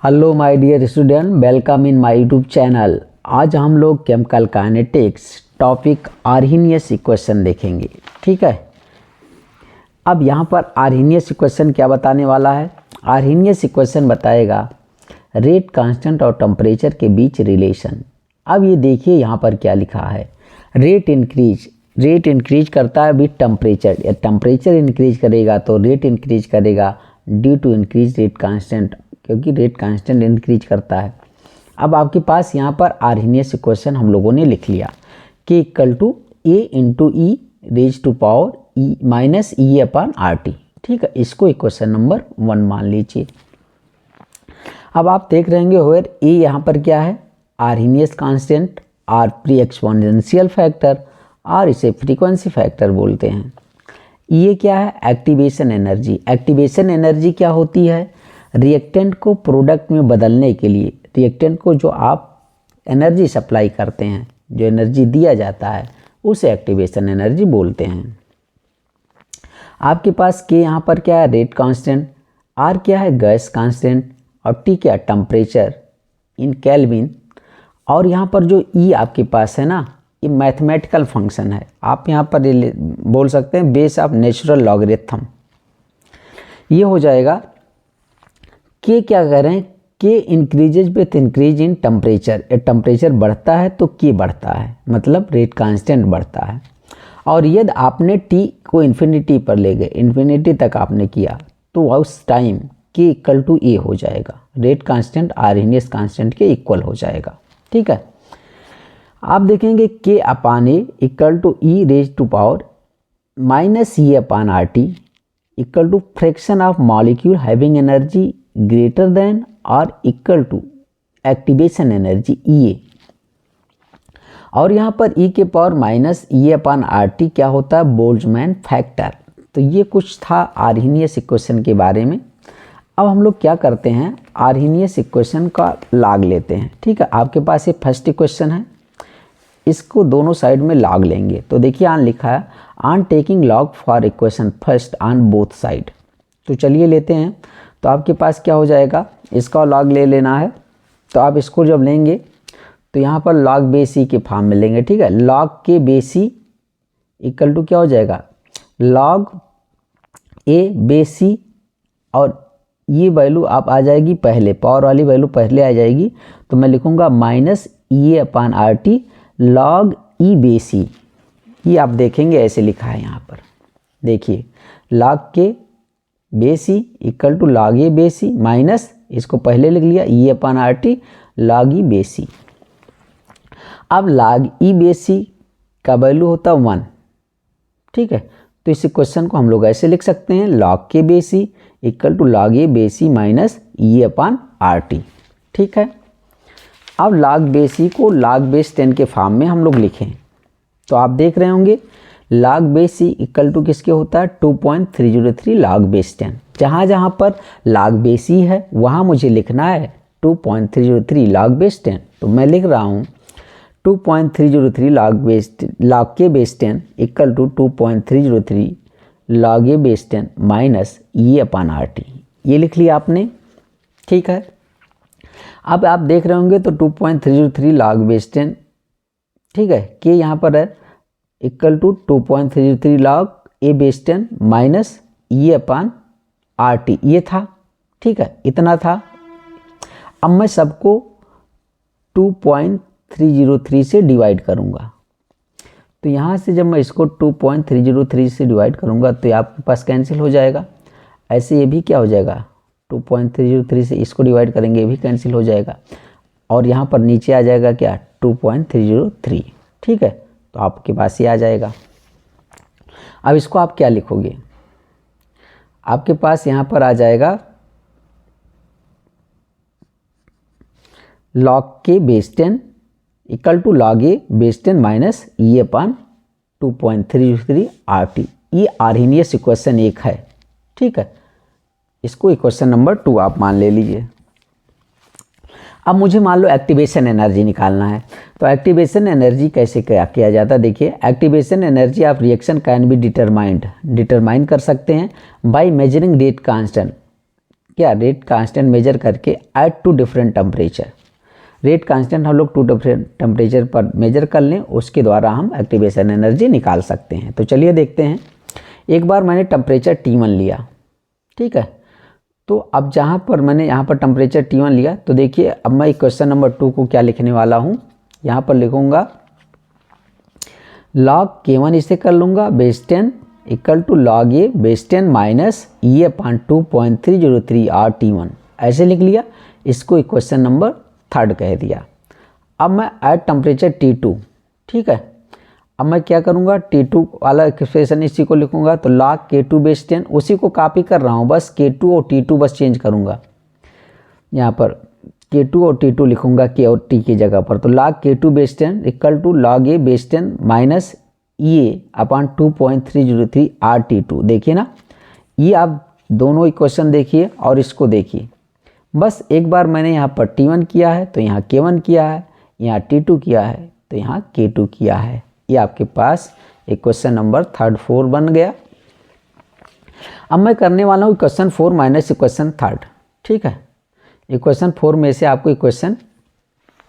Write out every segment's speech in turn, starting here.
Hello my dear student, welcome in my YouTube channel. आज हम लोग chemical kinetics topic Arrhenius equation देखेंगे। ठीक है, अब यहाँ पर आर्हेनियस इक्वेशन क्या बताने वाला है। आर्हेनियस इक्वेशन बताएगा रेट कांस्टेंट और टेम्परेचर के बीच रिलेशन। अब ये देखिए यहाँ पर क्या लिखा है, रेट इंक्रीज करता है विद टेम्परेचर, या टेम्परेचर इंक्रीज करेगा तो रेट इंक्रीज करेगा due to increase rate constant, क्योंकि रेट कांस्टेंट इंक्रीज करता है। अब आपके पास यहाँ पर आर्हेनियस इक्वेशन हम लोगों ने लिख लिया कि equal to A into E raise to power E minus E upon R T. ठीक है, इसको इक्वेशन नंबर 1 मान लीजिए। अब आप देख रहेंगे वेयर ए यहाँ पर क्या है, Arrhenius constant, or pre exponential factor, or इसे फ्रीक्वेंसी फैक्टर बोलते हैं। ये क्या है, एक्टिवेशन एनर्जी। एक्टिवेशन एनर्जी क्या होती है, रिएक्टेंट को प्रोडक्ट में बदलने के लिए, रिएक्टेंट को जो आप एनर्जी सप्लाई करते हैं, जो एनर्जी दिया जाता है, उसे एक्टिवेशन एनर्जी बोलते हैं। आपके पास के यहाँ पर क्या है, रेट कांस्टेंट, आर क्या है, गैस कांस्टेंट, और टी क्या, टेम्परेचर इन केल्विन, और यहाँ पर जो ई आपके पास है ना, ये मैथमेटिकल फंक्शन है। आप यहाँ पर बोल सकते हैं बेस ऑफ नेचुरल लॉगरिथम। ये हो जाएगा के क्या कह रहे हैं, के increases with increase in temperature. Temperature बढ़ता है तो के बढ़ता है, मतलब रेट कांस्टेंट बढ़ता है। और यदि आपने टी को इन्फिनिटी पर ले गए, इन्फिनिटी तक आपने किया, तो उस टाइम के इक्वल टू ए हो जाएगा, रेट कांस्टेंट आर्हेनियस कांस्टेंट के इक्वल हो जाएगा। ठीक है, आप देखेंगे के upon A equal to e raise to power minus E upon R T equal to fraction of molecule having energy greater than और equal to activation energy E A. और यहाँ पर ई के power minus E upon R T क्या होता है, Boltzmann factor. तो ये कुछ था आर्हेनियस इक्वेशन के बारे में। अब हम लोग क्या करते हैं, आर्हेनियस इक्वेशन का लॉग लेते हैं। ठीक है, आपके पास ये फर्स्ट इक्वेशन है, इसको दोनों साइड में लॉग लेंगे। तो देखिए आन लिखा है, on taking log for equation first on both side. तो चलिए लेते हैं। तो आपके पास क्या हो जाएगा, इसका लॉग ले लेना है। तो आप इसको जब लेंगे तो यहाँ पर लॉग बेसी के फॉर्म में लेंगे। ठीक है, लॉग के बेसी इक्वल टू क्या हो जाएगा, लॉग ए बेसी, और ये वैल्यू आप आ जाएगी पहले, पावर वाली वैल्यू पहले आ जाएगी। तो मैं लिखूँगा minus E upon R T log ई बेसी। ये आप देखेंगे ऐसे लिखा है यहाँ पर, देखिए लॉग के बेसी इक्वल टू लॉग ए बेसी माइनस, इसको पहले लिख लिया, ई अपान आर टी लॉग ई बेसी। अब लॉग ई बेसी का वैल्यू होता है 1। ठीक है, तो इस क्वेश्चन को हम लोग ऐसे लिख सकते हैं, लॉग के बेसी इक्वल टू लॉग ए बेसी minus E upon R T. ठीक है, अब लॉग बेसी को लॉग बेस 10 के फॉर्म में हम लोग लिखें। तो आप देख रहे होंगे लॉग बेसी इक्वल टू किसके होता है, 2.303 लॉग बेस 10। जहाँ जहाँ पर लॉग बेसी है वहाँ मुझे लिखना है 2.303 लॉग बेस 10। तो मैं लिख रहा हूँ 2.303 लॉग के base 10 equal to 2.303 log A base 10 minus E upon R T. ये लिख लिया आपने। ठीक है, अब आप देख रहे होंगे तो 2.303 लॉग बेस 10, ठीक है, के यहाँ पर है equal to 2.303 log A base 10 minus E upon R T, ये था। ठीक है, इतना था। अब मैं सबको 2.303 से डिवाइड करूँगा। तो यहाँ से जब मैं इसको 2.303 से डिवाइड करूँगा तो ये आपके पास कैंसिल हो जाएगा। ऐसे ये भी क्या हो जाएगा, 2.303 से इसको डिवाइड करेंगे, ये भी कैंसिल हो जाएगा। और यहाँ पर नीचे आ जाएगा क्या, 2.303। ठीक है, तो आपके पास ये आ जाएगा। अब इसको आप क्या लिखोगे, आपके पास यहाँ पर आ जाएगा लॉग के base 10 equal to log A base 10 minus E upon 2.303 R T. ये आर्हेनियस इक्वेशन 1 है। ठीक है, इसको इक्वेशन नंबर 2 आप मान ले लीजिए। अब मुझे मान लो एक्टिवेशन एनर्जी निकालना है। तो एक्टिवेशन एनर्जी कैसे क्या किया जाता है, देखिए activation energy of reaction can be determine कर सकते हैं बाय मेजरिंग रेट कांस्टेंट। क्या रेट कांस्टेंट मेजर करके at two different temperature, rate constant हम लोग टू डिफरेंट टेम्परेचर पर मेजर कर लें, उसके द्वारा हम एक्टिवेशन एनर्जी निकाल सकते हैं। तो चलिए देखते हैं। एक बार मैंने टेम्परेचर T1 लिया, ठीक है। तो अब जहाँ पर मैंने यहाँ पर टेम्परेचर T1 लिया, तो देखिए अब मैं क्वेश्चन नंबर 2 को क्या लिखने वाला हूँ, यहाँ पर लिखूँगा log K1 इसे कर लूँगा base 10 equal to log A base 10 minus E upon 2.303 RT1, ऐसे लिख लिया। इसको इक्वेशन नंबर 3 कह दिया। अब मैं एट टेम्परेचर T2, ठीक है। अब मैं क्या करूँगा, T2 वाला एक्सप्रेशन इसी को लिखूँगा, तो log K2 बेस 10 उसी को कॉपी कर रहा हूँ, बस K2 और T2 बस चेंज करूँगा। यहाँ पर K2 और T2 लिखूँगा K और T की जगह पर, तो log K2 base 10 equal to log A base 10 minus E upon 2.303 RT2। देखिए ना, ये आप दोनों इक्वेशन देखिए और इसको देखिए। बस एक बार मैंने यहाँ पर T1 किया है तो यहाँ K1 किया है, यहाँ T2 किया है तो यहाँ K2 किया है। ये आपके पास इक्वेशन नंबर 4 बन गया। अब मैं करने वाला हूँ इक्वेशन 4 माइनस इक्वेशन 3, ठीक है। इक्वेशन 4 में से आपको इक्वेशन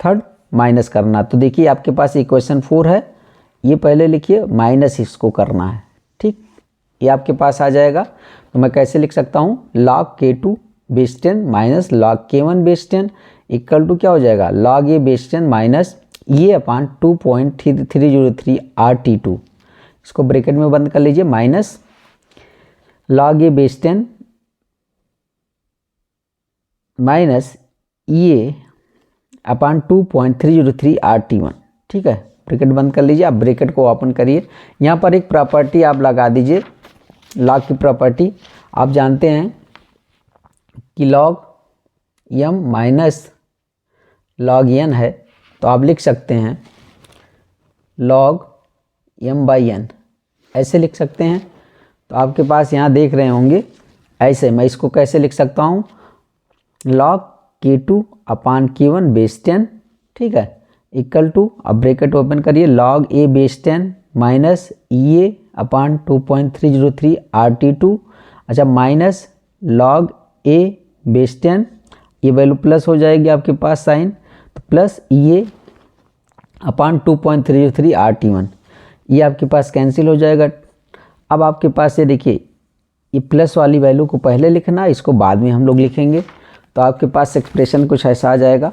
3 माइनस करना। तो देखिए आपके पास इक्वेशन 4 है, ये पहले लिखिए, माइनस इसको करना है, ठीक। ये आपके पास आ जाएगा। तो मैं कैसे लिख सकता हूँ, log K2 base 10 minus log K1 base 10 equal to क्या हो जाएगा, log A base 10 minus E upon 2.303 RT2। इसको ब्रैकेट में बंद कर लीजिए, minus log A base 10 minus E upon 2.303 RT1, ठीक है। ब्रैकेट बंद कर लीजिए। आप ब्रैकेट को ओपन करिए। यहाँ पर एक प्रॉपर्टी आप लगा दीजिए, लॉग की प्रॉपर्टी। आप जानते हैं कि log m minus log n है, तो आप लिख सकते हैं log m बाई n, ऐसे लिख सकते हैं। तो आपके पास यहाँ देख रहे होंगे ऐसे। मैं इसको कैसे लिख सकता हूँ, log K2 upon K1 base 10, ठीक है, इक्वल टू, अब ब्रैकेट ओपन करिए, log A base 10 minus E upon 2.303 RT2, अच्छा, माइनस log A बेस 10, ये वैल्यू प्लस हो जाएगी आपके पास साइन, तो प्लस E अपान 2.303 RT1, ये आपके पास कैंसिल हो जाएगा। अब आपके पास ये देखिए, ये प्लस वाली वैल्यू को पहले लिखना, इसको बाद में हम लोग लिखेंगे। तो आपके पास एक्सप्रेशन कुछ ऐसा आ जाएगा,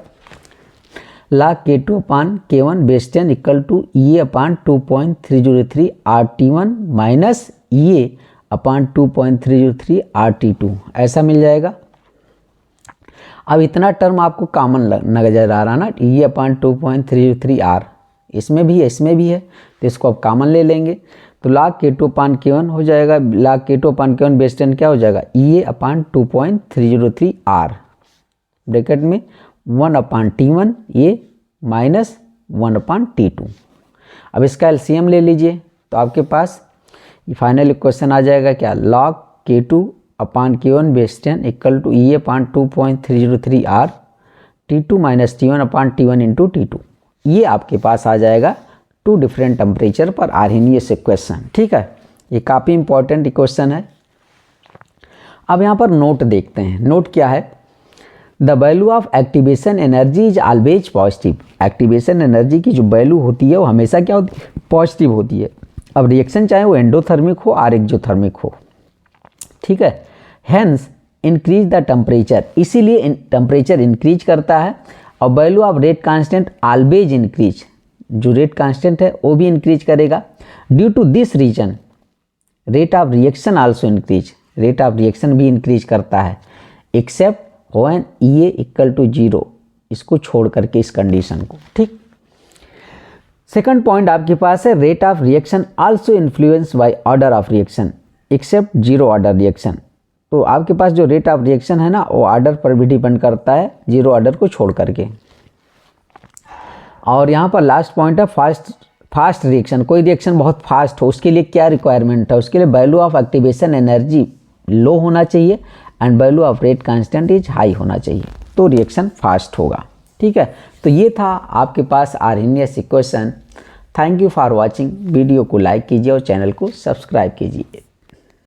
log K2 upon K1 base 10 equal to E upon 2.303 RT1 minus E upon 2.303 RT2, ऐसा मिल जाएगा। अब इतना टर्म आपको कॉमन नजर आ रहा ना, E अपान 2.303 R, इसमें भी है, इसमें भी है, तो इसको अब कॉमन ले लेंगे। तो log K2 अपान K1 हो जाएगा, log K2 upon K1 base 10 क्या हो जाएगा, E अपान 2.303 R, ब्रैकेट में 1 अपान T1 ये माइनस 1 अपान T2। अब इसका एलसीएम ले लीजिए, तो आपके पास ये फाइनल इक्वेशन आ जाएगा क्या, log K2 upon K1 base 10 equal to E upon 2.303 R T2 minus T1 upon T1 into T2। ये आपके पास आ जाएगा टू डिफरेंट टेम्परेचर पर आर्हेनियस इक्वेशन, ठीक है। ये काफ़ी इंपॉर्टेंट इक्वेशन है। अब यहाँ पर नोट देखते हैं। नोट क्या है, the value of activation energy is always positive. Activation energy की जो वैल्यू होती है वो हमेशा क्या होती है, पॉजिटिव होती है। अब रिएक्शन चाहे वो एंडोथर्मिक हो और एक्सोथर्मिक हो, ठीक है। हेंस इंक्रीज द टेम्परेचर, इसीलिए टेम्परेचर इंक्रीज करता है। और value of rate constant always increase, जो रेट कांस्टेंट है वो भी इंक्रीज करेगा। Due to this reason rate of reaction also increase, rate of reaction भी इंक्रीज करता है, except when E equal to 0, इसको छोड़ करके इस कंडीशन को, ठीक। सेकंड पॉइंट आपके पास है, rate of reaction also influence by order of reaction except 0 order reaction. तो आपके पास जो रेट ऑफ रिएक्शन है ना, वो ऑर्डर पर भी डिपेंड करता है, 0 ऑर्डर को छोड़ करके। और यहाँ पर लास्ट पॉइंट है, फास्ट रिएक्शन। कोई रिएक्शन बहुत फास्ट हो, उसके लिए क्या रिक्वायरमेंट है, उसके लिए value of activation energy low होना चाहिए and value of rate constant is high होना चाहिए, तो रिएक्शन फास्ट होगा, ठीक है। तो ये था आपके पास Arrhenius equation. Thank you for watching. Video को लाइक कीजिए और चैनल को सब्सक्राइब कीजिए।